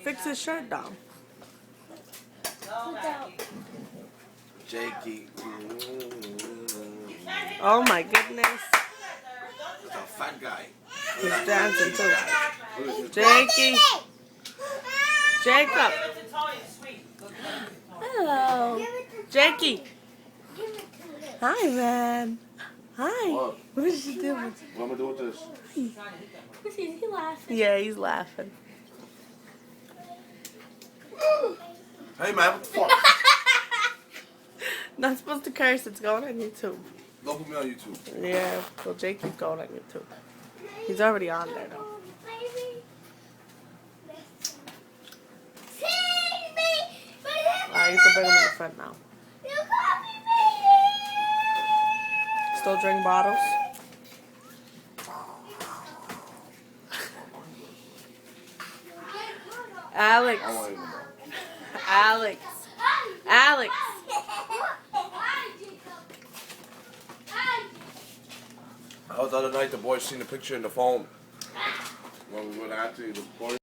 Fix his shirt down. Jakey. Oh my goodness. That's a fat guy. He's dancing too. Jakey. Jacob. Hello. Jakey. Hi, man. Hi. What? What is she doing? What am I doing with this? Is he laughing? Yeah, he's laughing. Hey man, what the fuck? Not supposed to curse. It's going on YouTube. Don't put me on YouTube. Yeah, well, Jakey's going on YouTube. He's already on there, though. Alright, you can bring him in the front now. Still drink bottles? Alex. I want to know. Alex. Alex. How was the other night the boys seen the picture in the phone? When we went out to the boys.